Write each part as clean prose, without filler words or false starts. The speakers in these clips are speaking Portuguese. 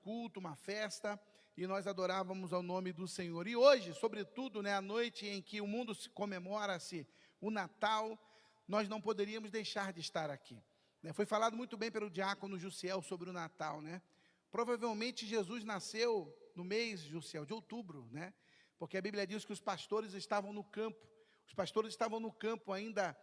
culto, uma festa, e nós adorávamos ao nome do Senhor. E hoje, sobretudo, a noite em que o mundo comemora-se o Natal, nós não poderíamos deixar de estar aqui. Foi falado muito bem pelo diácono Jussiel sobre o Natal, Provavelmente Jesus nasceu no mês, Jussiel, de outubro, Porque a Bíblia diz que os pastores estavam no campo. Os pastores estavam no campo ainda,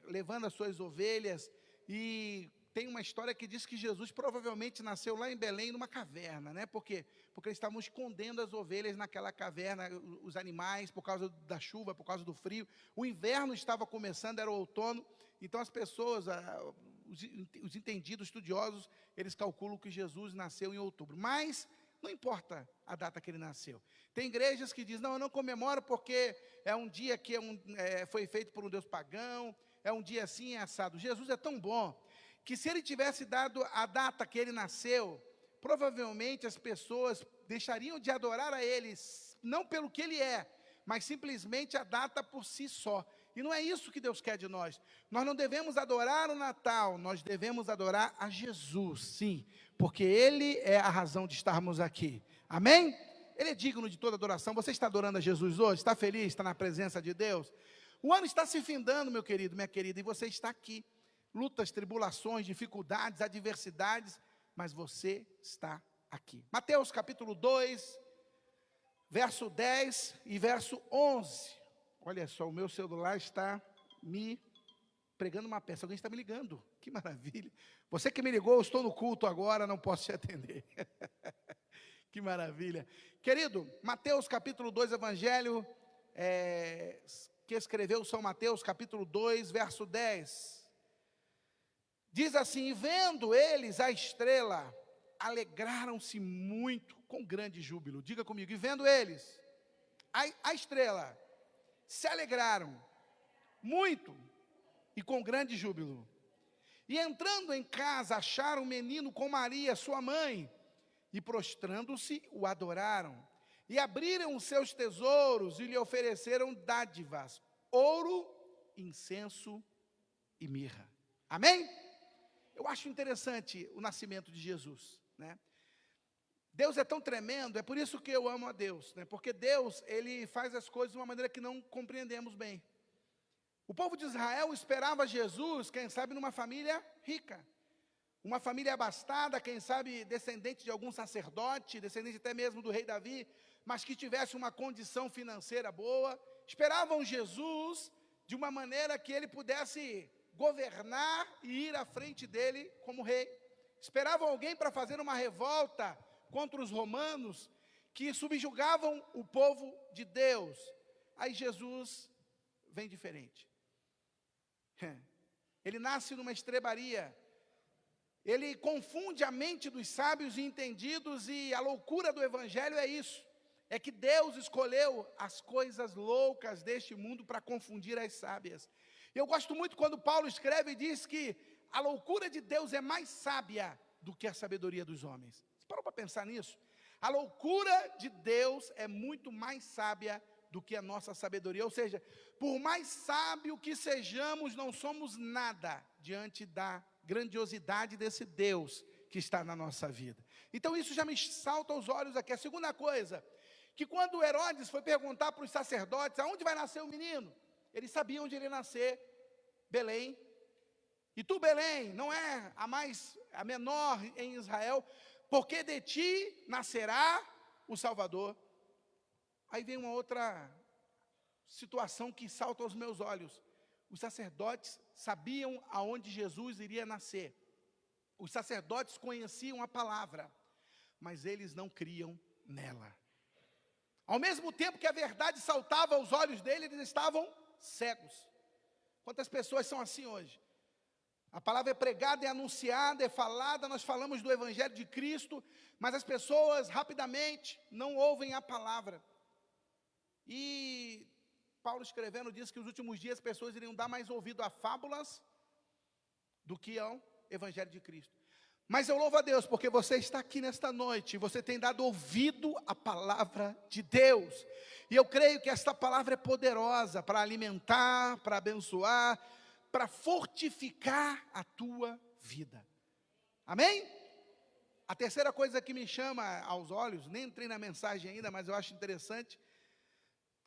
levando as suas ovelhas, e tem uma história que diz que Jesus provavelmente nasceu lá em Belém, numa caverna, Por quê? Porque eles estavam escondendo as ovelhas naquela caverna, os animais, por causa da chuva, por causa do frio. O inverno estava começando, era o outono, então as pessoas, os entendidos, estudiosos, eles calculam que Jesus nasceu em outubro, mas não importa a data que ele nasceu. Tem igrejas que dizem, não, eu não comemoro porque é um dia que foi feito por um Deus pagão, é um dia assim, assado. Jesus é tão bom, que se ele tivesse dado a data que ele nasceu, provavelmente as pessoas deixariam de adorar a ele, não pelo que ele é, mas simplesmente a data por si só. E não é isso que Deus quer de nós. Nós não devemos adorar o Natal, nós devemos adorar a Jesus, sim, porque Ele é a razão de estarmos aqui. Amém? Ele é digno de toda adoração. Você está adorando a Jesus hoje? Está feliz? Está na presença de Deus? O ano está se findando, meu querido, minha querida, e você está aqui. Lutas, tribulações, dificuldades, adversidades, mas você está aqui. Mateus capítulo 2, verso 10 e verso 11. Olha só, o meu celular está me pregando uma peça. Alguém está me ligando. Que maravilha. Você que me ligou, eu estou no culto agora, não posso te atender. Que maravilha. Querido, Mateus capítulo 2, evangelho, que escreveu São Mateus, capítulo 2, verso 10. Diz assim, e vendo eles a estrela, alegraram-se muito, com grande júbilo. Diga comigo, e vendo eles a estrela, se alegraram muito e com grande júbilo. E entrando em casa, acharam o menino com Maria, sua mãe, e prostrando-se, o adoraram. E abriram os seus tesouros e lhe ofereceram dádivas, ouro, incenso e mirra. Amém? Eu acho interessante o nascimento de Jesus, Deus é tão tremendo, é por isso que eu amo a Deus, Porque Deus, Ele faz as coisas de uma maneira que não compreendemos bem. O povo de Israel esperava Jesus, quem sabe numa família rica, uma família abastada, quem sabe descendente de algum sacerdote, descendente até mesmo do rei Davi, mas que tivesse uma condição financeira boa. Esperavam Jesus de uma maneira que ele pudesse governar e ir à frente dele como rei. Esperavam alguém para fazer uma revolta contra os romanos, que subjugavam o povo de Deus. Aí Jesus vem diferente. Ele nasce numa estrebaria. Ele confunde a mente dos sábios e entendidos, e a loucura do evangelho é isso. É que Deus escolheu as coisas loucas deste mundo para confundir as sábias. Eu gosto muito quando Paulo escreve e diz que a loucura de Deus é mais sábia do que a sabedoria dos homens. Você parou para pensar nisso? A loucura de Deus é muito mais sábia do que a nossa sabedoria. Ou seja, por mais sábio que sejamos, não somos nada diante da grandiosidade desse Deus que está na nossa vida. Então isso já me salta aos olhos aqui. A segunda coisa, que quando Herodes foi perguntar para os sacerdotes, aonde vai nascer o menino? Eles sabiam onde ele ia nascer, Belém. E tu, Belém, não é a menor em Israel, porque de ti nascerá o Salvador. Aí vem uma outra situação que salta aos meus olhos. Os sacerdotes sabiam aonde Jesus iria nascer. Os sacerdotes conheciam a palavra, mas eles não criam nela. Ao mesmo tempo que a verdade saltava aos olhos deles, eles estavam cegos. Quantas pessoas são assim hoje? A palavra é pregada, é anunciada, é falada, nós falamos do Evangelho de Cristo, mas as pessoas rapidamente não ouvem a palavra. E Paulo escrevendo diz que nos últimos dias as pessoas iriam dar mais ouvido a fábulas do que ao Evangelho de Cristo. Mas eu louvo a Deus, porque você está aqui nesta noite, você tem dado ouvido à palavra de Deus, e eu creio que esta palavra é poderosa para alimentar, para abençoar, para fortificar a tua vida. Amém? A terceira coisa que me chama aos olhos, nem entrei na mensagem ainda, mas eu acho interessante,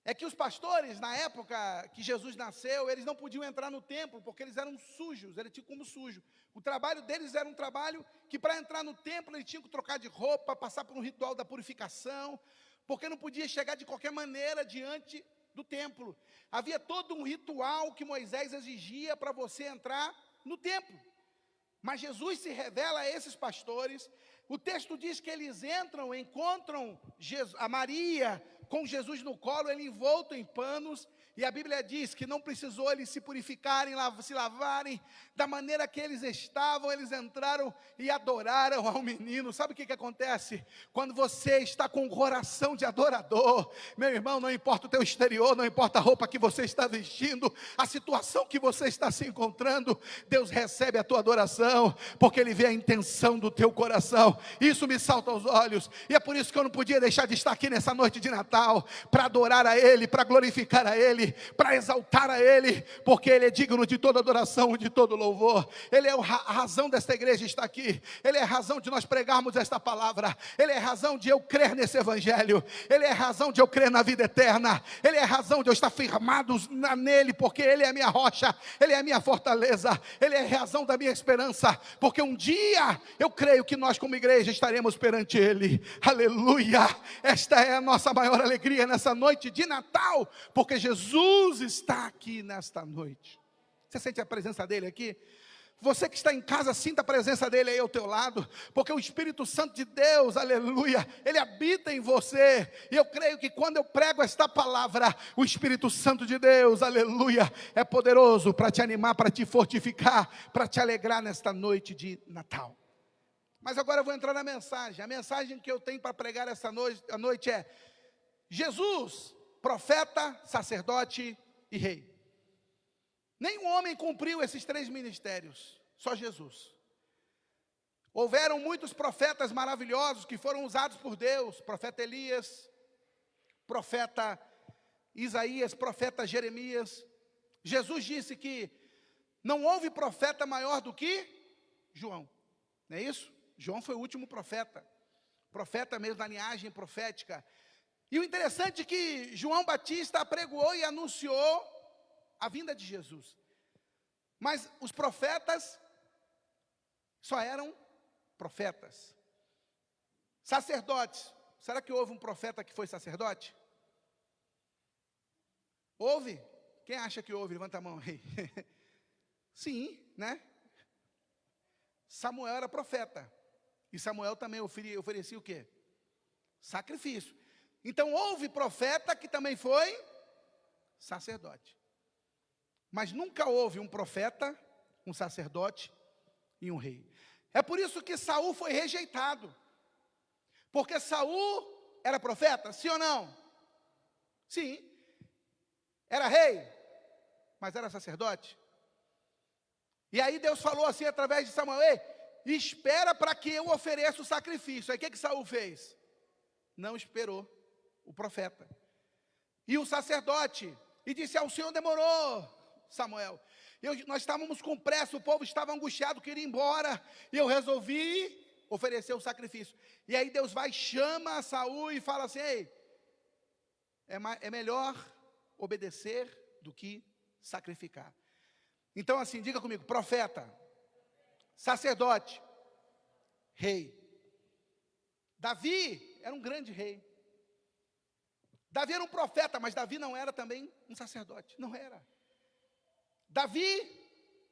é que os pastores, na época que Jesus nasceu, eles não podiam entrar no templo, porque eles eram sujos, eles tinham como sujo. O trabalho deles era um trabalho que, para entrar no templo, eles tinham que trocar de roupa, passar por um ritual da purificação, porque não podia chegar de qualquer maneira diante do templo. Havia todo um ritual que Moisés exigia para você entrar no templo. Mas Jesus se revela a esses pastores. O texto diz que eles entram, encontram a Maria com Jesus no colo, ele envolto em panos, e a Bíblia diz que não precisou eles se purificarem, se lavarem, da maneira que eles estavam, eles entraram e adoraram ao menino. Sabe o que acontece? Quando você está com o coração de adorador, meu irmão, não importa o teu exterior, não importa a roupa que você está vestindo, a situação que você está se encontrando, Deus recebe a tua adoração, porque Ele vê a intenção do teu coração. Isso me salta aos olhos, e é por isso que eu não podia deixar de estar aqui nessa noite de Natal, para adorar a Ele, para glorificar a Ele, para exaltar a Ele, porque Ele é digno de toda adoração, de todo louvor. Ele é a razão desta igreja estar aqui, Ele é a razão de nós pregarmos esta palavra, Ele é a razão de eu crer nesse evangelho, Ele é a razão de eu crer na vida eterna, Ele é a razão de eu estar firmado nele, porque Ele é a minha rocha, Ele é a minha fortaleza, Ele é a razão da minha esperança, porque um dia eu creio que nós como igreja estaremos perante Ele. Aleluia! Esta é a nossa maior alegria nessa noite de Natal, porque Jesus está aqui nesta noite. Você sente a presença dele aqui? Você que está em casa, sinta a presença dele aí ao teu lado, porque o Espírito Santo de Deus, aleluia, ele habita em você, e eu creio que quando eu prego esta palavra, o Espírito Santo de Deus, aleluia, é poderoso para te animar, para te fortificar, para te alegrar nesta noite de Natal. Mas agora eu vou entrar na mensagem. A mensagem que eu tenho para pregar essa noite é: Jesus, profeta, sacerdote e rei. Nenhum homem cumpriu esses três ministérios, só Jesus. Houveram muitos profetas maravilhosos que foram usados por Deus, profeta Elias, profeta Isaías, profeta Jeremias. Jesus disse que não houve profeta maior do que João, não é isso? João foi o último profeta mesmo da linhagem profética. E o interessante é que João Batista apregoou e anunciou a vinda de Jesus. Mas os profetas só eram profetas. Sacerdotes. Será que houve um profeta que foi sacerdote? Houve? Quem acha que houve? Levanta a mão aí. Sim, né? Samuel era profeta. E Samuel também oferecia o quê? Sacrifício. Então houve profeta que também foi sacerdote. Mas nunca houve um profeta, um sacerdote e um rei. É por isso que Saul foi rejeitado. Porque Saul era profeta, sim ou não? Sim. Era rei, mas era sacerdote. E aí Deus falou assim através de Samuel: ei, espera para que eu ofereça o sacrifício. Aí o que Saul fez? Não esperou o profeta. E o sacerdote, e disse: o Senhor demorou, Samuel. Nós estávamos com pressa, o povo estava angustiado, queria ir embora, e eu resolvi oferecer o sacrifício. E aí Deus vai, chama Saul e fala assim: ei, é melhor obedecer do que sacrificar. Então assim, diga comigo: profeta, sacerdote, rei. Davi era um grande rei. Davi era um profeta, mas Davi não era também um sacerdote, não era. Davi,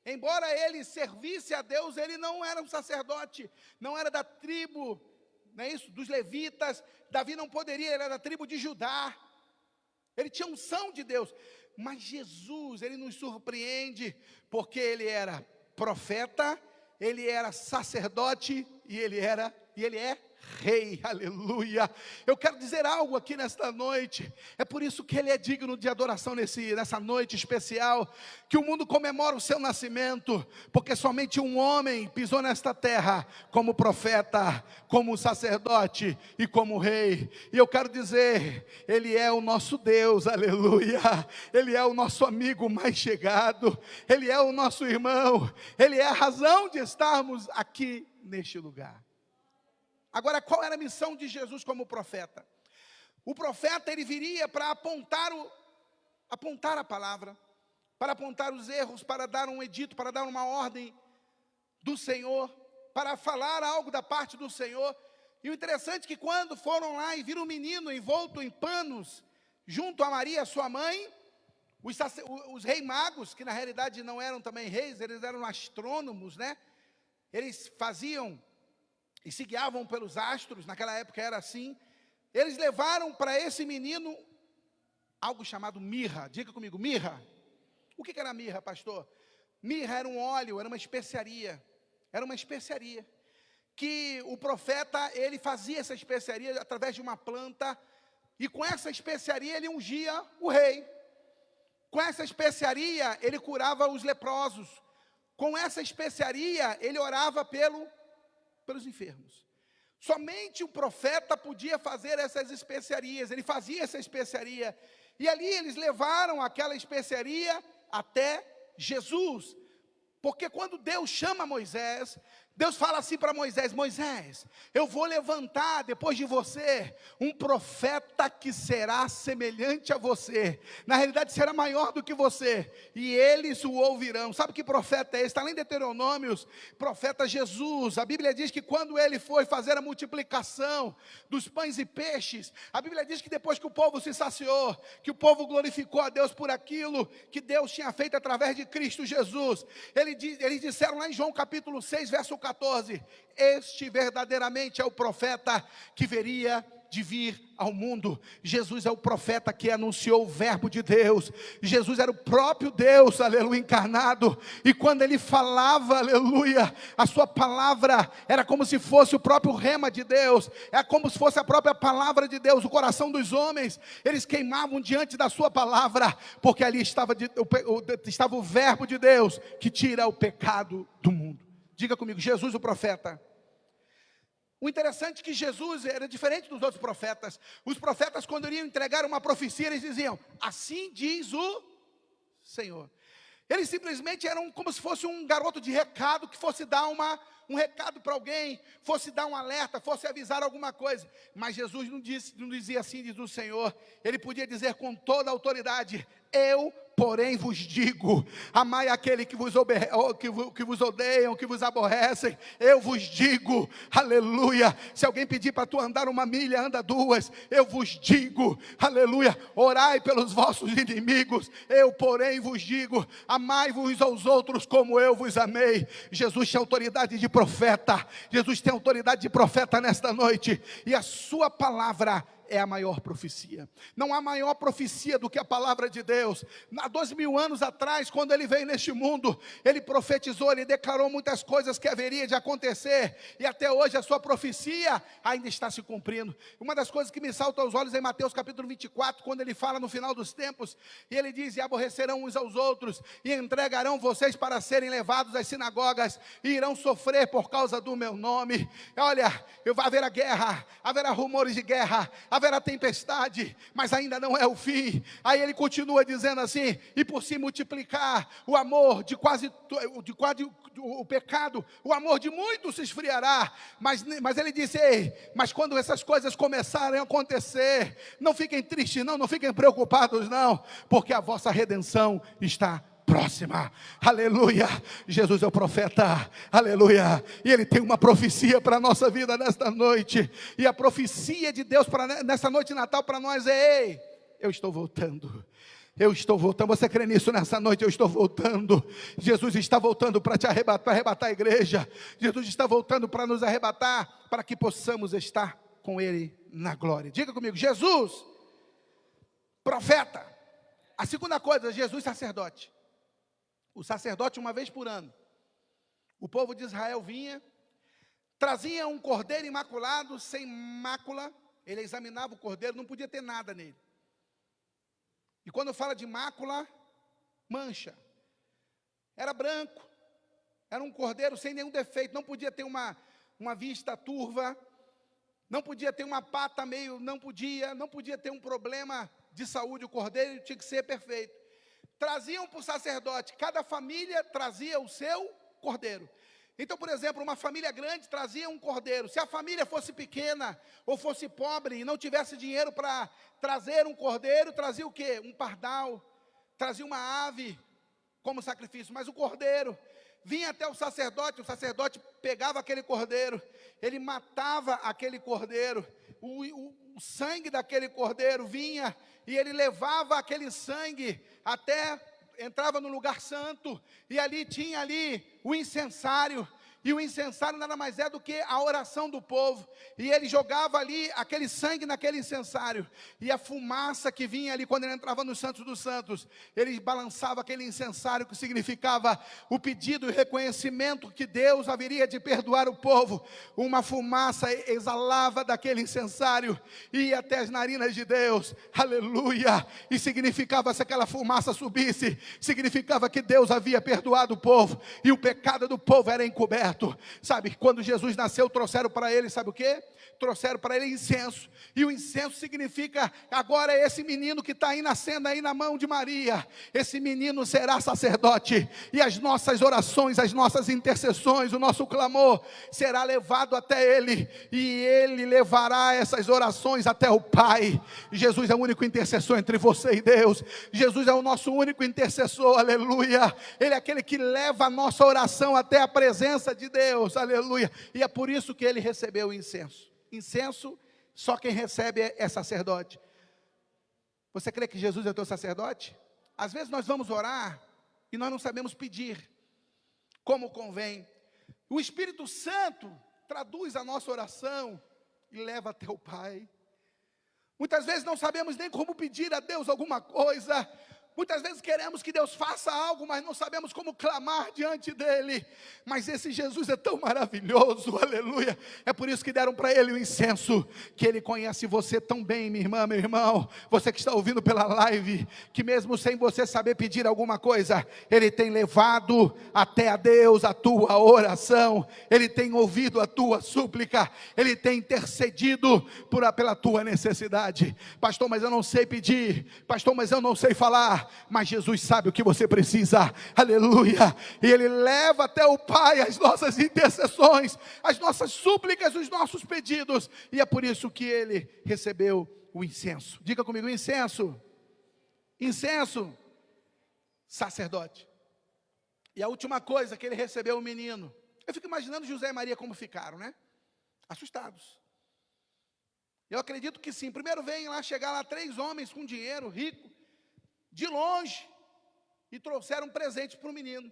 embora ele servisse a Deus, ele não era um sacerdote, não era da tribo, não é isso, dos levitas. Davi não poderia, ele era da tribo de Judá, ele tinha unção de Deus. Mas Jesus, ele nos surpreende, porque ele era profeta, ele era sacerdote, e ele é rei, aleluia. Eu quero dizer algo aqui nesta noite. É por isso que ele é digno de adoração nessa noite especial, que o mundo comemora o seu nascimento, porque somente um homem pisou nesta terra como profeta, como sacerdote e como rei. E eu quero dizer, ele é o nosso Deus, aleluia. Ele é o nosso amigo mais chegado, ele é o nosso irmão, ele é a razão de estarmos aqui neste lugar. Agora, qual era a missão de Jesus como profeta? O profeta, ele viria para apontar a palavra, para apontar os erros, para dar um edito, para dar uma ordem do Senhor, para falar algo da parte do Senhor. E o interessante é que quando foram lá e viram um menino envolto em panos, junto a Maria, sua mãe, os reis magos, que na realidade não eram também reis, eles eram astrônomos, né? Eles faziam e se guiavam pelos astros, naquela época era assim. Eles levaram para esse menino algo chamado mirra. Diga comigo, mirra. O que era mirra, pastor? Mirra era um óleo, era uma especiaria. Era uma especiaria. Que o profeta, ele fazia essa especiaria através de uma planta. E com essa especiaria ele ungia o rei. Com essa especiaria ele curava os leprosos. Com essa especiaria ele orava pelos enfermos. Somente o profeta podia fazer essas especiarias. Ele fazia essa especiaria. E ali eles levaram aquela especiaria até Jesus. Porque quando Deus chama Moisés, Deus fala assim para Moisés: Moisés, eu vou levantar depois de você um profeta que será semelhante a você. Na realidade será maior do que você, e eles o ouvirão. Sabe que profeta é esse? Está lá em Deuteronômios, profeta Jesus. A Bíblia diz que quando ele foi fazer a multiplicação dos pães e peixes, a Bíblia diz que depois que o povo se saciou, que o povo glorificou a Deus por aquilo que Deus tinha feito através de Cristo Jesus, eles disseram lá em João capítulo 6, verso 14, este verdadeiramente é o profeta que veria de vir ao mundo. Jesus é o profeta que anunciou o verbo de Deus. Jesus era o próprio Deus, aleluia, encarnado. E quando ele falava, aleluia, a sua palavra era como se fosse o próprio rema de Deus. É como se fosse a própria palavra de Deus. O coração dos homens, eles queimavam diante da sua palavra, porque ali estava o verbo de Deus que tira o pecado do mundo. Diga comigo, Jesus o profeta. O interessante é que Jesus era diferente dos outros profetas. Os profetas, quando iriam entregar uma profecia, eles diziam: assim diz o Senhor. Eles simplesmente eram como se fosse um garoto de recado, que fosse dar um recado para alguém, fosse dar um alerta, fosse avisar alguma coisa. Mas Jesus não dizia assim diz o Senhor. Ele podia dizer com toda a autoridade: eu, porém, vos digo, amai aquele que vos odeiam, que vos aborrecem. Eu vos digo, aleluia. Se alguém pedir para tu andar 1 milha, anda 2. Eu vos digo, aleluia. Orai pelos vossos inimigos. Eu, porém, vos digo, amai-vos aos outros como eu vos amei. Jesus tinha autoridade de profeta. Jesus tem autoridade de profeta nesta noite. E a sua palavra é a maior profecia. Não há maior profecia do que a palavra de Deus. Há 2000 anos atrás, quando ele veio neste mundo, ele profetizou, ele declarou muitas coisas que haveria de acontecer, e até hoje a sua profecia ainda está se cumprindo. Uma das coisas que me salta aos olhos é em Mateus capítulo 24, quando ele fala no final dos tempos, e ele diz: e aborrecerão uns aos outros, e entregarão vocês para serem levados às sinagogas, e irão sofrer por causa do meu nome. Olha, vai haver a guerra, haverá rumores de guerra, haverá tempestade, mas ainda não é o fim. Aí ele continua dizendo assim: e por se multiplicar o amor o pecado, o amor de muitos se esfriará. Mas ele disse: ei, mas quando essas coisas começarem a acontecer, não fiquem tristes não fiquem preocupados não, porque a vossa redenção está próxima. Aleluia. Jesus é o profeta, aleluia, e ele tem uma profecia para a nossa vida nesta noite. E a profecia de Deus nessa noite de Natal para nós é: ei, eu estou voltando. Eu estou voltando. Você crê nisso nessa noite? Eu estou voltando. Jesus está voltando para te arrebatar, para arrebatar a igreja. Jesus está voltando para nos arrebatar, para que possamos estar com ele na glória. Diga comigo: Jesus, profeta. A segunda coisa, Jesus, sacerdote. O sacerdote, uma vez por ano, o povo de Israel vinha, trazia um cordeiro imaculado, sem mácula. Ele examinava o cordeiro, não podia ter nada nele. E quando fala de mácula, mancha. Era branco, era um cordeiro sem nenhum defeito, não podia ter uma vista turva, não podia ter uma pata meio, não podia ter um problema de saúde. O cordeiro tinha que ser perfeito. Traziam para o sacerdote, cada família trazia o seu cordeiro. Então, por exemplo, uma família grande trazia um cordeiro. Se a família fosse pequena ou fosse pobre e não tivesse dinheiro para trazer um cordeiro, trazia o quê? Um pardal, trazia uma ave como sacrifício, mas o cordeiro vinha até o sacerdote pegava aquele cordeiro, ele matava aquele cordeiro, o sangue daquele cordeiro vinha e ele levava aquele sangue até, entrava no lugar santo, e ali tinha ali o incensário, e o incensário nada mais é do que a oração do povo, e ele jogava ali aquele sangue naquele incensário, e a fumaça que vinha ali quando ele entrava no Santos dos Santos, ele balançava aquele incensário, que significava o pedido e reconhecimento que Deus haveria de perdoar o povo. Uma fumaça exalava daquele incensário, e ia até as narinas de Deus, aleluia, e significava, se aquela fumaça subisse, significava que Deus havia perdoado o povo, e o pecado do povo era encoberto. Sabe, quando Jesus nasceu, trouxeram para ele, sabe o que? Trouxeram para ele incenso, e o incenso significa, agora é esse menino que está aí nascendo aí na mão de Maria, esse menino será sacerdote, e as nossas orações, as nossas intercessões, o nosso clamor, será levado até ele, e ele levará essas orações até o Pai. Jesus é o único intercessor entre você e Deus, Jesus é o nosso único intercessor, aleluia, ele é aquele que leva a nossa oração até a presença de Deus, aleluia, e é por isso que ele recebeu o incenso. Incenso, só quem recebe é sacerdote. Você crê que Jesus é teu sacerdote? Às vezes nós vamos orar e nós não sabemos pedir como convém. O Espírito Santo traduz a nossa oração e leva até o Pai. Muitas vezes não sabemos nem como pedir a Deus alguma coisa. Muitas vezes queremos que Deus faça algo, mas não sabemos como clamar diante dEle. Mas esse Jesus é tão maravilhoso, aleluia. É por isso que deram para Ele o incenso, que Ele conhece você tão bem, minha irmã, meu irmão. Você que está ouvindo pela live, que mesmo sem você saber pedir alguma coisa, Ele tem levado até a Deus a tua oração. Ele tem ouvido a tua súplica. Ele tem intercedido pela tua necessidade. Pastor, mas eu não sei pedir. Pastor, mas eu não sei falar. Mas Jesus sabe o que você precisa, aleluia, e Ele leva até o Pai as nossas intercessões, as nossas súplicas, os nossos pedidos, e é por isso que Ele recebeu o incenso. Diga comigo, incenso, incenso, sacerdote. E a última coisa que Ele recebeu, o menino. Eu fico imaginando José e Maria como ficaram, né? Assustados. Eu acredito que sim. Primeiro vem lá, chegar lá 3 homens com dinheiro, rico, de longe, e trouxeram um presente para o menino.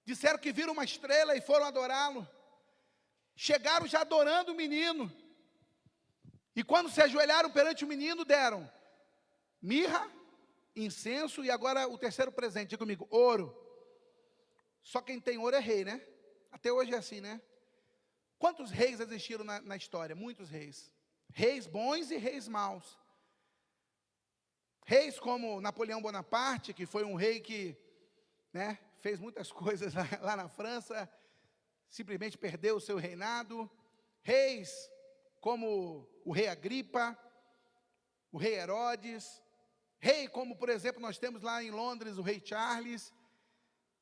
Disseram que viram uma estrela e foram adorá-lo. Chegaram já adorando o menino, e quando se ajoelharam perante o menino, deram mirra, incenso, e agora o terceiro presente, diga comigo, ouro. Só quem tem ouro é rei, né? Até hoje é assim, né? Quantos reis existiram na história? Muitos reis. Reis bons e reis maus. Reis como Napoleão Bonaparte, que foi um rei que, né, fez muitas coisas lá na França, simplesmente perdeu o seu reinado. Reis como o rei Agripa, o rei Herodes. Rei como, por exemplo, nós temos lá em Londres o rei Charles,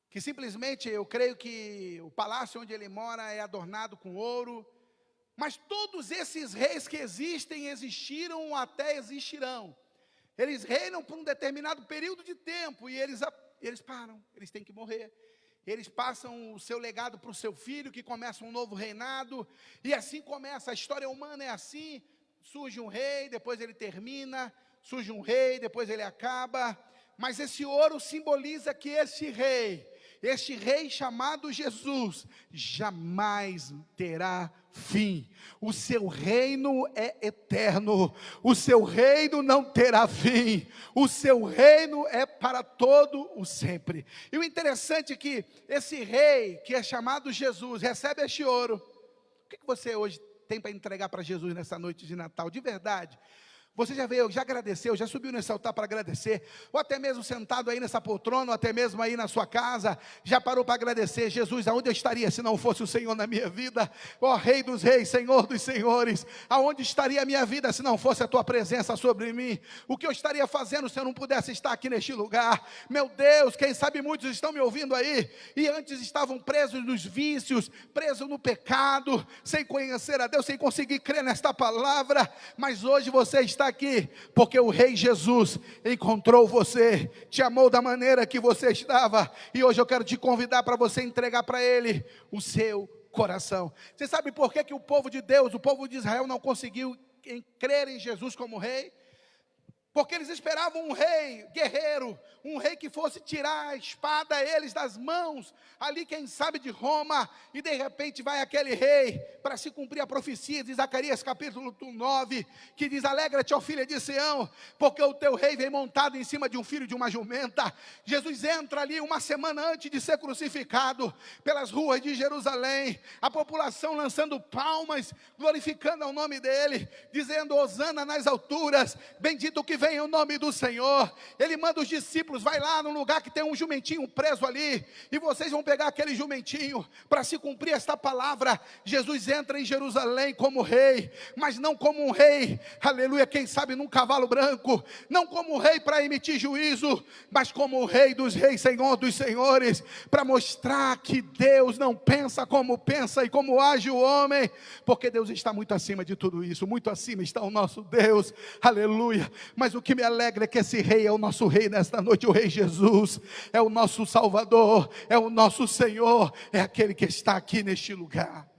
que simplesmente, eu creio que o palácio onde ele mora é adornado com ouro. Mas todos esses reis que existem, existiram ou até existirão. Eles reinam por um determinado período de tempo, e eles param, eles têm que morrer. Eles passam o seu legado para o seu filho, que começa um novo reinado, e assim começa, a história humana é assim, surge um rei, depois ele termina, surge um rei, depois ele acaba, mas esse ouro simboliza que este rei chamado Jesus, jamais terá fim. O seu reino é eterno, o seu reino não terá fim, o seu reino é para todo o sempre. E o interessante é que esse rei, que é chamado Jesus, recebe este ouro. O que você hoje tem para entregar para Jesus nessa noite de Natal? De verdade, Você já veio, já agradeceu, já subiu nesse altar para agradecer, ou até mesmo sentado aí nessa poltrona, ou até mesmo aí na sua casa, já parou para agradecer? Jesus, aonde eu estaria se não fosse o Senhor na minha vida? Ó Rei dos reis, Senhor dos senhores, aonde estaria a minha vida se não fosse a tua presença sobre mim? O que eu estaria fazendo se eu não pudesse estar aqui neste lugar? Meu Deus, quem sabe muitos estão me ouvindo aí, e antes estavam presos nos vícios, presos no pecado, sem conhecer a Deus, sem conseguir crer nesta palavra, mas hoje você está aqui, porque o Rei Jesus encontrou você, te amou da maneira que você estava, e hoje eu quero te convidar para você entregar para Ele o seu coração. Você sabe por que o povo de Deus, o povo de Israel não conseguiu crer em Jesus como Rei? Porque eles esperavam um rei guerreiro, um rei que fosse tirar a espada a eles das mãos, ali quem sabe de Roma, e de repente vai aquele rei, para se cumprir a profecia de Zacarias capítulo 9, que diz: alegra-te, ó filha de Sião, porque o teu rei vem montado em cima de um filho de uma jumenta. Jesus entra ali uma semana antes de ser crucificado, pelas ruas de Jerusalém, a população lançando palmas, glorificando ao nome dele, dizendo: hosana nas alturas, bendito que vem em nome do Senhor. Ele manda os discípulos: vai lá no lugar que tem um jumentinho preso ali, e vocês vão pegar aquele jumentinho, para se cumprir esta palavra. Jesus entra em Jerusalém como rei, mas não como um rei, aleluia, quem sabe num cavalo branco, não como um rei para emitir juízo, mas como o Rei dos reis, Senhor dos senhores, para mostrar que Deus não pensa como pensa e como age o homem, porque Deus está muito acima de tudo isso, muito acima está o nosso Deus, aleluia. Mas o que me alegra é que esse rei é o nosso rei nesta noite, o Rei Jesus, é o nosso Salvador, é o nosso Senhor, é aquele que está aqui neste lugar.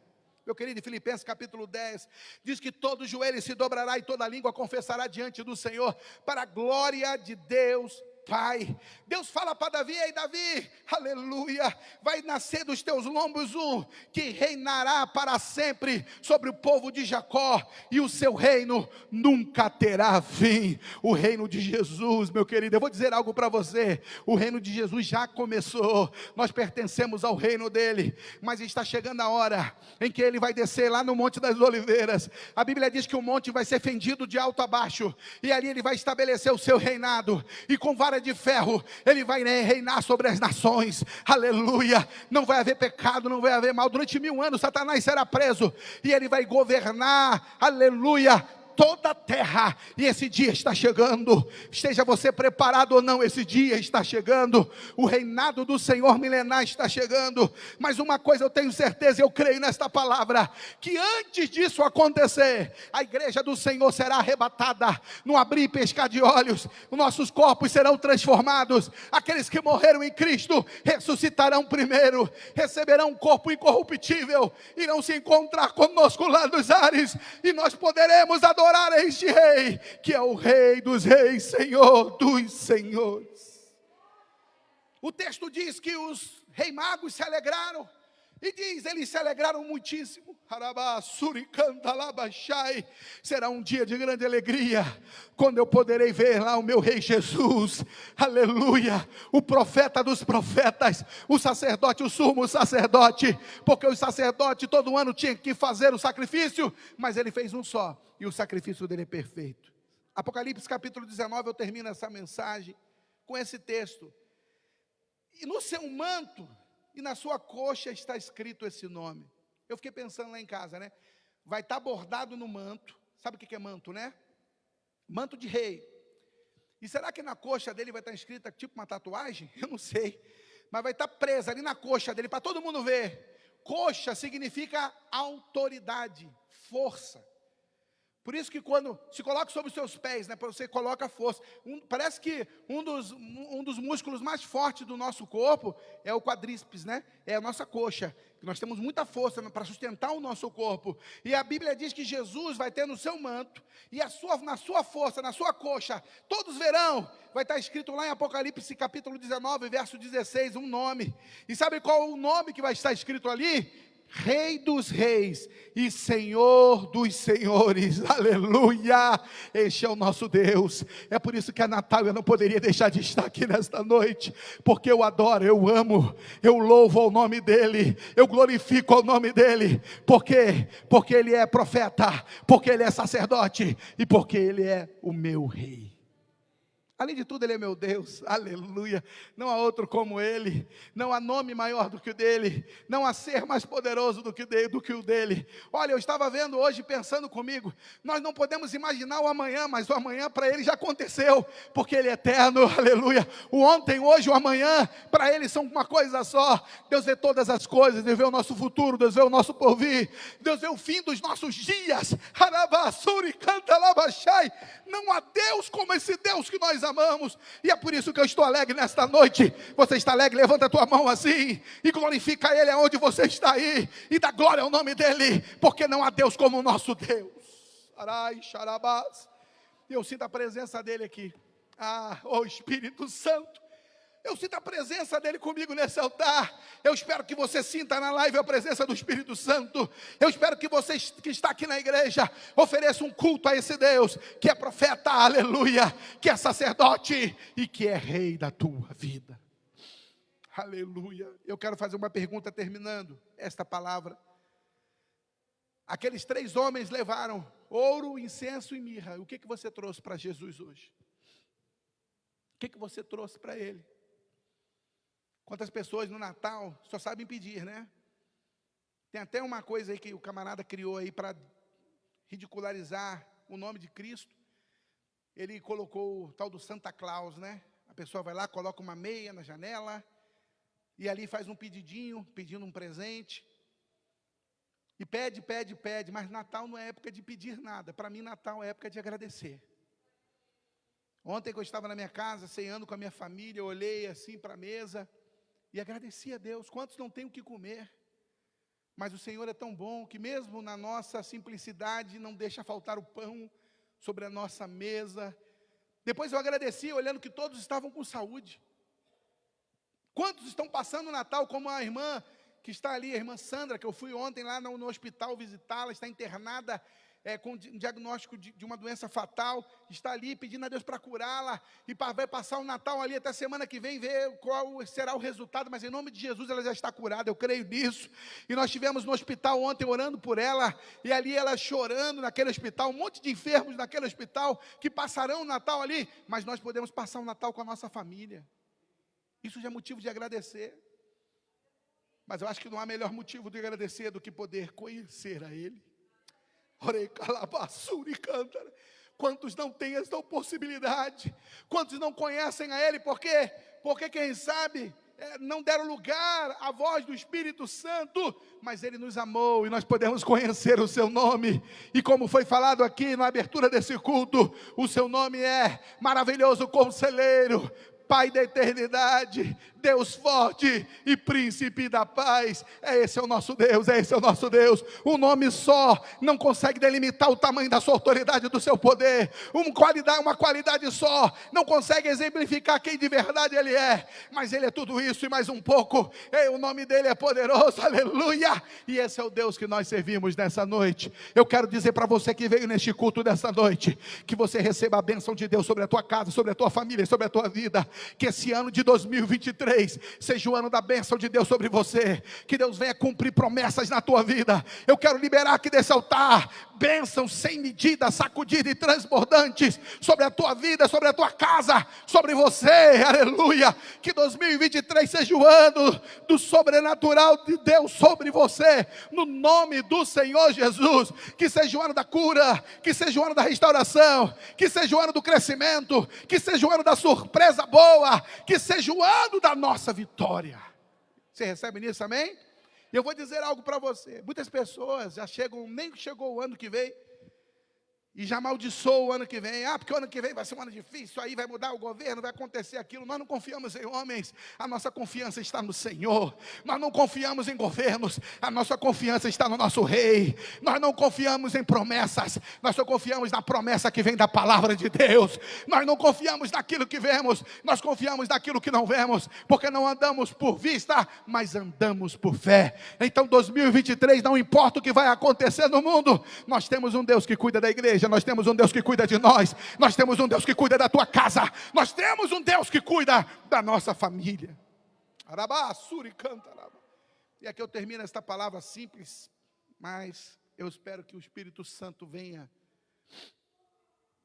Meu querido, em Filipenses capítulo 10, diz que todo joelho se dobrará e toda língua confessará diante do Senhor, para a glória de Deus Pai. Deus fala para Davi: ei Davi, aleluia, vai nascer dos teus lombos um que reinará para sempre sobre o povo de Jacó, e o seu reino nunca terá fim. O reino de Jesus, meu querido, eu vou dizer algo para você: o reino de Jesus já começou, nós pertencemos ao reino dele, mas está chegando a hora em que ele vai descer lá no Monte das Oliveiras. A Bíblia diz que o monte vai ser fendido de alto a baixo, e ali ele vai estabelecer o seu reinado, e com vara de ferro ele vai reinar sobre as nações, aleluia. Não vai haver pecado, não vai haver mal. Durante 1000 anos Satanás será preso, e ele vai governar, aleluia, toda a terra, e esse dia está chegando. Esteja você preparado ou não, esse dia está chegando. O reinado do Senhor milenar está chegando. Mas uma coisa eu tenho certeza, eu creio nesta palavra, que antes disso acontecer, a igreja do Senhor será arrebatada, no abrir e pescar de olhos. Os nossos corpos serão transformados. Aqueles que morreram em Cristo ressuscitarão primeiro, receberão um corpo incorruptível, irão se encontrar conosco lá nos ares, e nós poderemos adorar a este rei, que é o Rei dos reis, Senhor dos senhores. O texto diz que os reis magos se alegraram, e diz, eles se alegraram muitíssimo. Será um dia de grande alegria, quando eu poderei ver lá o meu Rei Jesus, aleluia, o profeta dos profetas, o sacerdote, o sumo sacerdote, porque o sacerdote todo ano tinha que fazer o sacrifício, mas ele fez um só, e o sacrifício dele é perfeito. Apocalipse capítulo 19, eu termino essa mensagem com esse texto: e no seu manto e na sua coxa está escrito esse nome. Eu fiquei pensando lá em casa, né? Vai estar bordado no manto. Sabe o que é manto, né? Manto de rei. E será que na coxa dele vai estar escrita tipo uma tatuagem? Eu não sei. Mas vai estar presa ali na coxa dele, para todo mundo ver. Coxa significa autoridade, força. Por isso que quando se coloca sobre os seus pés, né, você coloca a força. Parece que um dos músculos mais fortes do nosso corpo é o quadríceps, né? É a nossa coxa. Nós temos muita força para sustentar o nosso corpo. E a Bíblia diz que Jesus vai ter no seu manto, e na sua força, na sua coxa, todos verão. Vai estar escrito lá em Apocalipse capítulo 19, verso 16, um nome. E sabe qual é o nome que vai estar escrito ali? Rei dos reis e Senhor dos senhores, aleluia, este é o nosso Deus. É por isso que a Natália não poderia deixar de estar aqui nesta noite, porque eu adoro, eu amo, eu louvo ao nome dEle, eu glorifico ao nome dEle, porque Ele é profeta, porque Ele é sacerdote, e porque Ele é o meu Rei. Além de tudo, Ele é meu Deus, aleluia, não há outro como Ele, não há nome maior do que o dEle, não há ser mais poderoso do que o dEle. Olha, eu estava vendo hoje, pensando comigo, nós não podemos imaginar o amanhã, mas o amanhã para Ele já aconteceu, porque Ele é eterno, aleluia. O ontem, hoje, o amanhã, para Ele são uma coisa só. Deus vê todas as coisas, Deus vê o nosso futuro, Deus vê o nosso porvir, Deus vê o fim dos nossos dias. Não há Deus como esse Deus que nós amamos, e é por isso que eu estou alegre nesta noite. Você está alegre? Levanta a tua mão assim, e glorifica Ele aonde você está aí, e dá glória ao nome dEle, porque não há Deus como o nosso Deus. Arai, xarabás. Eu sinto a presença dEle aqui, Espírito Santo, eu sinto a presença dEle comigo nesse altar. Eu espero que você sinta na live a presença do Espírito Santo. Eu espero que você que está aqui na igreja ofereça um culto a esse Deus, que é profeta, aleluia, que é sacerdote e que é rei da tua vida, aleluia. Eu quero fazer uma pergunta terminando esta palavra. Aqueles 3 homens levaram ouro, incenso e mirra. O que você trouxe para Jesus hoje? O que você trouxe para Ele? Quantas pessoas no Natal só sabem pedir, né? Tem até uma coisa aí que o camarada criou aí para ridicularizar o nome de Cristo. Ele colocou o tal do Santa Claus, né? A pessoa vai lá, coloca uma meia na janela e ali faz um pedidinho, pedindo um presente. E pede, mas Natal não é época de pedir nada. Para mim, Natal é época de agradecer. Ontem que eu estava na minha casa, ceando com a minha família, eu olhei assim para a mesa e agradeci a Deus. Quantos não têm o que comer? Mas o Senhor é tão bom que mesmo na nossa simplicidade não deixa faltar o pão sobre a nossa mesa. Depois eu agradeci olhando que todos estavam com saúde. Quantos estão passando o Natal como a irmã que está ali, a irmã Sandra, que eu fui ontem lá no hospital visitá-la, está internada com um diagnóstico de uma doença fatal, está ali pedindo a Deus para curá-la, e vai passar o Natal ali até semana que vem, ver qual será o resultado, mas em nome de Jesus ela já está curada, eu creio nisso. E nós estivemos no hospital ontem orando por ela, e ali ela chorando naquele hospital, um monte de enfermos naquele hospital, que passarão o Natal ali, mas nós podemos passar o Natal com a nossa família. Isso já é motivo de agradecer. Mas eu acho que não há melhor motivo de agradecer do que poder conhecer a Ele. Orei calabaçuri cântara. Quantos não têm esta possibilidade? Quantos não conhecem a Ele? Por quê? Porque quem sabe não deram lugar à voz do Espírito Santo, mas Ele nos amou e nós podemos conhecer o Seu nome. E como foi falado aqui na abertura desse culto, o Seu nome é maravilhoso Conselheiro, Pai da eternidade, Deus forte e príncipe da paz. Esse é o nosso Deus, esse é o nosso Deus. Um nome só não consegue delimitar o tamanho da sua autoridade, do seu poder. Uma qualidade só não consegue exemplificar quem de verdade Ele é, mas Ele é tudo isso e mais um pouco. O nome dEle é poderoso, aleluia. E esse é o Deus que nós servimos nessa noite. Eu quero dizer para você que veio neste culto dessa noite, que você receba a bênção de Deus sobre a tua casa, sobre a tua família, sobre a tua vida. Que esse ano de 2023 seja o ano da bênção de Deus sobre você, que Deus venha cumprir promessas na tua vida. Eu quero liberar aqui desse altar bênçãos sem medida, sacudidas e transbordantes sobre a tua vida, sobre a tua casa, sobre você, aleluia. Que 2023 seja o ano do sobrenatural de Deus sobre você, no nome do Senhor Jesus. Que seja o ano da cura, que seja o ano da restauração, que seja o ano do crescimento, que seja o ano da surpresa boa, que seja o ano da nossa vitória. Você recebe nisso, amém? E eu vou dizer algo para você. Muitas pessoas já chegam, nem chegou o ano que vem, e já amaldiçoou o ano que vem. Porque o ano que vem vai ser um ano difícil, aí vai mudar o governo, vai acontecer aquilo. Nós não confiamos em homens, a nossa confiança está no Senhor. Nós não confiamos em governos, a nossa confiança está no nosso Rei. Nós não confiamos em promessas, nós só confiamos na promessa que vem da palavra de Deus. Nós não confiamos naquilo que vemos, nós confiamos naquilo que não vemos, porque não andamos por vista, mas andamos por fé. Então 2023, não importa o que vai acontecer no mundo, nós temos um Deus que cuida da igreja, nós temos um Deus que cuida de nós, nós temos um Deus que cuida da tua casa, nós temos um Deus que cuida da nossa família. Arabá, suri, canta, arabá. E aqui eu termino esta palavra simples, mas eu espero que o Espírito Santo venha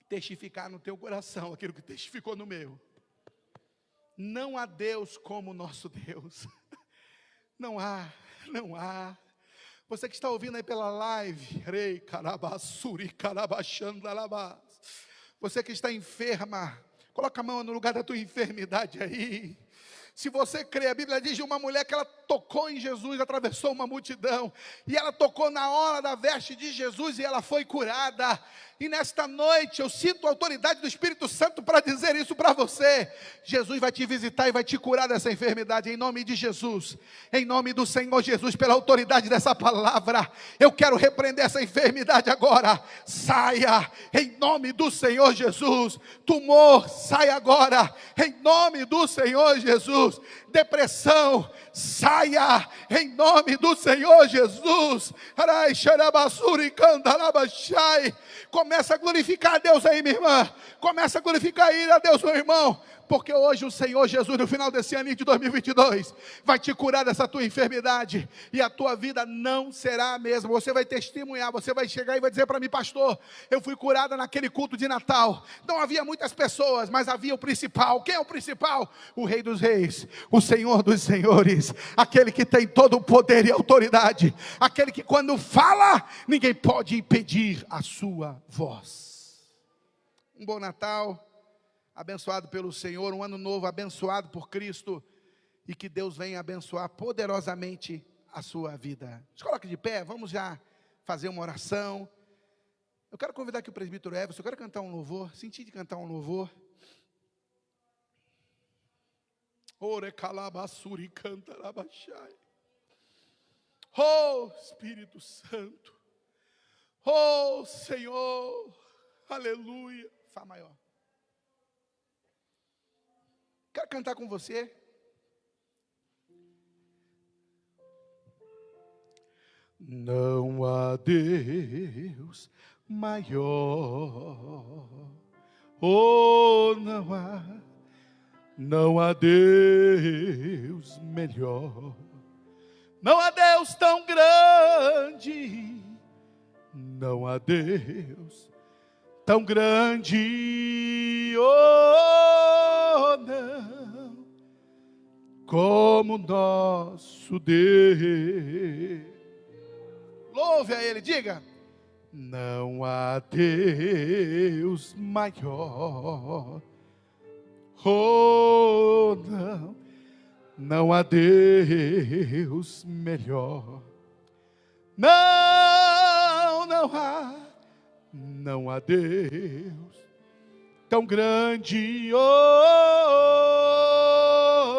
testificar no teu coração aquilo que testificou no meu. Não há Deus como o nosso Deus. Não há. Você que está ouvindo aí pela live, rei carabassuri carabachandalabás. Você que está enferma, coloca a mão no lugar da tua enfermidade aí. Se você crê, a Bíblia diz de uma mulher que ela tocou em Jesus, atravessou uma multidão, e ela tocou na hora da veste de Jesus e ela foi curada. E nesta noite eu sinto a autoridade do Espírito Santo para dizer isso para você. Jesus vai te visitar e vai te curar dessa enfermidade, em nome de Jesus, em nome do Senhor Jesus, pela autoridade dessa palavra. Eu quero repreender essa enfermidade agora. Saia, em nome do Senhor Jesus. Tumor, sai agora, em nome do Senhor Jesus. Depressão, saia, em nome do Senhor Jesus. Começa a glorificar a Deus aí, minha irmã. Começa a glorificar a Deus, meu irmão. Porque hoje o Senhor Jesus, no final desse ano de 2022, vai te curar dessa tua enfermidade, e a tua vida não será a mesma. Você vai testemunhar, você vai chegar e vai dizer para mim: pastor, eu fui curada naquele culto de Natal. Não havia muitas pessoas, mas havia o principal. Quem é o principal? O Rei dos Reis, o Senhor dos Senhores, aquele que tem todo o poder e autoridade, aquele que quando fala, ninguém pode impedir a sua voz. Um bom Natal, abençoado pelo Senhor, um ano novo abençoado por Cristo, e que Deus venha abençoar poderosamente a sua vida. Se coloque de pé, vamos já fazer uma oração. Eu quero convidar aqui o presbítero Everson, eu quero cantar um louvor, senti de cantar um louvor. Ore calabassuri canta labachai. Oh Espírito Santo, oh Senhor, aleluia. Fá maior. Quero cantar com você. Não há Deus maior. Oh, não há Deus melhor. Não há Deus tão grande. Não há Deus tão grande. Oh, não, como nosso Deus. Louve a Ele, diga: não há Deus maior. Oh, não há Deus melhor. Não há Deus tão grande, oh,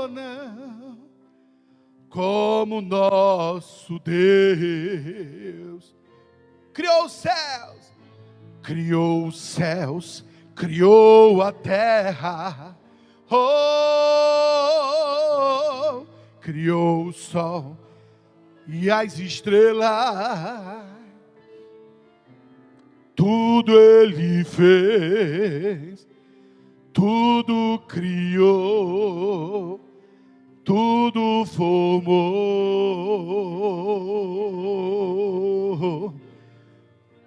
não, como nosso Deus. Criou os céus, criou a terra, oh, criou o sol e as estrelas. Tudo Ele fez, tudo criou, tudo formou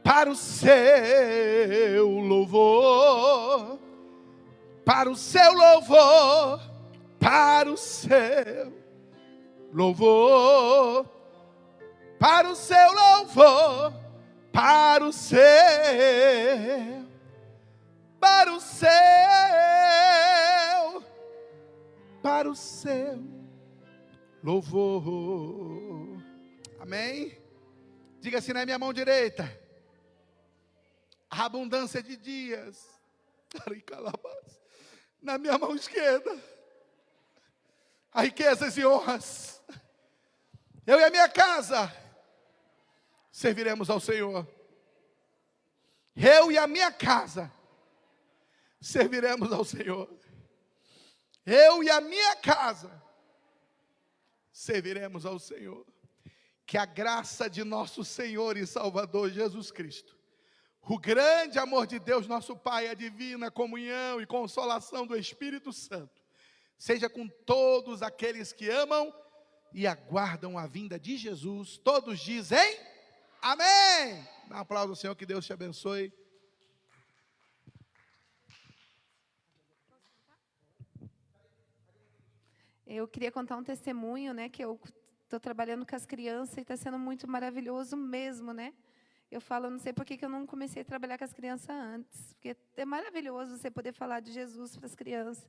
para o seu louvor, para o seu louvor, para o seu louvor, para o seu louvor, para o seu louvor. Amém? Diga assim: na minha mão direita a abundância de dias. Na minha mão esquerda, a riquezas e honras. Eu e a minha casa serviremos ao Senhor. Eu e a minha casa serviremos ao Senhor. Eu e a minha casa serviremos ao Senhor. Que a graça de nosso Senhor e Salvador Jesus Cristo, o grande amor de Deus, nosso Pai, a divina comunhão e consolação do Espírito Santo, seja com todos aqueles que amam e aguardam a vinda de Jesus. Todos dizem amém. Dá um aplauso ao Senhor, que Deus te abençoe. Eu queria contar um testemunho, né, que eu estou trabalhando com as crianças e está sendo muito maravilhoso mesmo, né? Eu falo, não sei por que eu não comecei a trabalhar com as crianças antes, porque é maravilhoso você poder falar de Jesus para as crianças.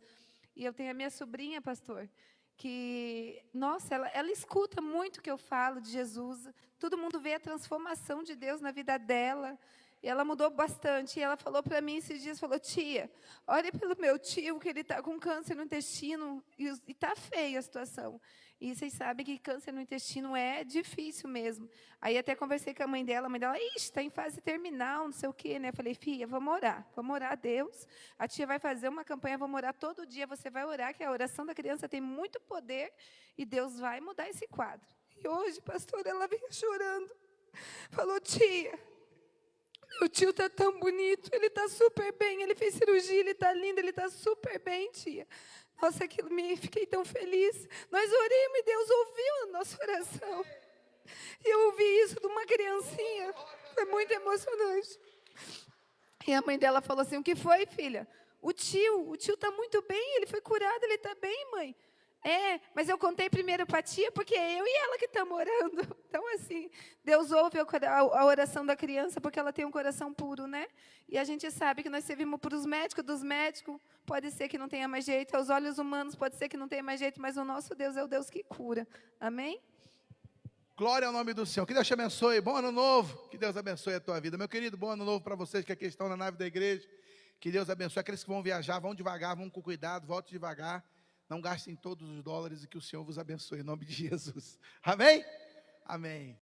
E eu tenho a minha sobrinha, pastor, que, nossa, ela escuta muito o que eu falo de Jesus. Todo mundo vê a transformação de Deus na vida dela. E ela mudou bastante. E ela falou para mim esses dias, falou, tia, olha pelo meu tio, que ele está com câncer no intestino, e está feia a situação. E vocês sabem que câncer no intestino é difícil mesmo. Aí até conversei com a mãe dela, está em fase terminal, não sei o quê, né? Falei, filha, vamos orar a Deus. A tia vai fazer uma campanha, vamos orar todo dia, você vai orar, que a oração da criança tem muito poder, e Deus vai mudar esse quadro. E hoje, pastor, ela veio chorando. Falou, tia, meu tio está tão bonito, ele está super bem, ele fez cirurgia, ele está lindo, ele está super bem, tia. Nossa, fiquei tão feliz. Nós oramos e Deus ouviu a nossa oração. E eu ouvi isso de uma criancinha, foi muito emocionante. E a mãe dela falou assim, o que foi, filha? O tio está muito bem, ele foi curado, ele está bem, mãe. Mas eu contei primeiro para a tia, porque é eu e ela que estamos orando. Então, assim, Deus ouve a oração da criança, porque ela tem um coração puro, né? E a gente sabe que nós servimos para os médicos, dos médicos, pode ser que não tenha mais jeito, aos olhos humanos pode ser que não tenha mais jeito, mas o nosso Deus é o Deus que cura. Amém? Glória ao nome do Senhor. Que Deus te abençoe. Bom ano novo. Que Deus abençoe a tua vida. Meu querido, bom ano novo para vocês que aqui estão na nave da igreja. Que Deus abençoe. Aqueles que vão viajar, vão devagar, vão com cuidado, volte devagar. Não gastem todos os dólares e que o Senhor vos abençoe em nome de Jesus. Amém? Amém.